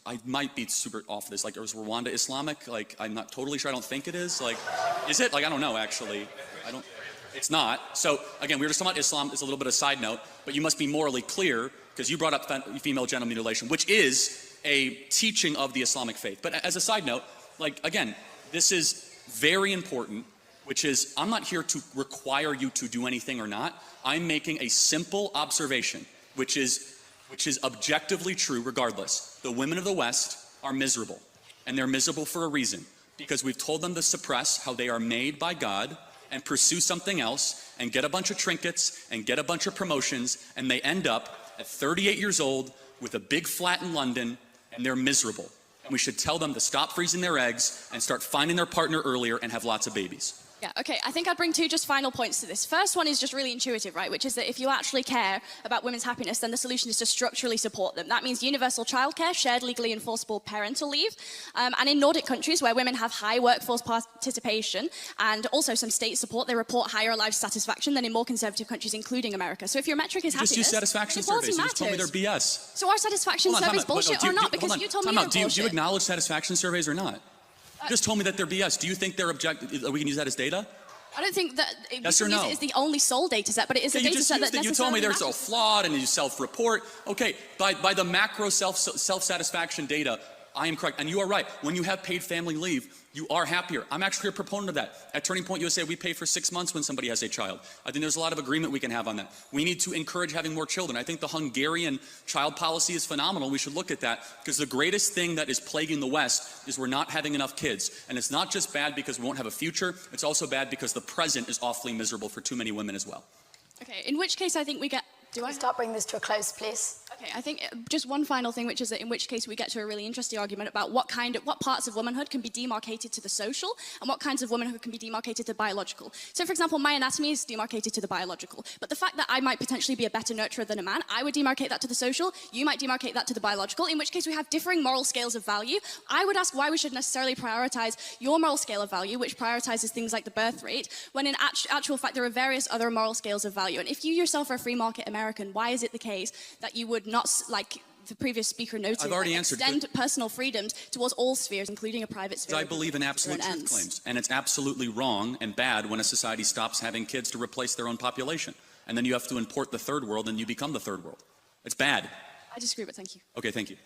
I might be super off this. Like, is Rwanda Islamic? Like, I'm not totally sure. I don't think it is. Like, is it? Like, I don't know, actually. It's not. So, again, we were just talking about Islam. It's a little bit of a side note, but you must be morally clear, because you brought up female genital mutilation, which is a teaching of the Islamic faith. But as a side note, like, again, this is very important, which is, I'm not here to require you to do anything or not. I'm making a simple observation, which is objectively true regardless. The women of the West are miserable, and they're miserable for a reason, because we've told them to suppress how they are made by God and pursue something else and get a bunch of trinkets and get a bunch of promotions, and they end up at 38 years old with a big flat in London, and they're miserable. And we should tell them to stop freezing their eggs and start finding their partner earlier and have lots of babies. Yeah, okay, I think I'd bring two just final points to this. First one is just really intuitive, right, which is that if you actually care about women's happiness, then the solution is to structurally support them. That means universal childcare, shared legally enforceable parental leave, and in Nordic countries where women have high workforce participation and also some state support, they report higher life satisfaction than in more conservative countries, including America. So if your metric is happiness, just use satisfaction surveys. You just told me they're BS. So are satisfaction surveys bullshit or not? Because you told me they're bullshit. Do you acknowledge satisfaction surveys or not? You just told me that they're BS. Do you think they're objective? We can use that as data? I don't think that yes or no? it is the only sole data set, but it is a data set that necessarily You told me they're matters. so flawed and you self-report. Okay, by the macro self-satisfaction data, I am correct. And you are right. When you have paid family leave, you are happier. I'm actually a proponent of that. At Turning Point USA, we pay for 6 months when somebody has a child. I think there's a lot of agreement we can have on that. We need to encourage having more children. I think the Hungarian child policy is phenomenal. We should look at that, because the greatest thing that is plaguing the West is we're not having enough kids. And it's not just bad because we won't have a future. It's also bad because the present is awfully miserable for too many women as well. Okay, in which case I think we get... Do I start bringing this to a close, please? Okay, I think just one final thing, which is that in which case we get to a really interesting argument about what parts of womanhood can be demarcated to the social and what kinds of womanhood can be demarcated to biological. So, for example, my anatomy is demarcated to the biological, but the fact that I might potentially be a better nurturer than a man, I would demarcate that to the social, you might demarcate that to the biological, in which case we have differing moral scales of value. I would ask why we should necessarily prioritize your moral scale of value, which prioritizes things like the birth rate, when in actual fact there are various other moral scales of value. And if you yourself are a free market American, why is it the case that you would not, like the previous speaker noted, I've already answered extend personal freedoms towards all spheres, including a private sphere? I believe in absolute truth claims, and it's absolutely wrong and bad when a society stops having kids to replace their own population. And then you have to import the third world and you become the third world. It's bad. I disagree, but thank you. Okay, thank you.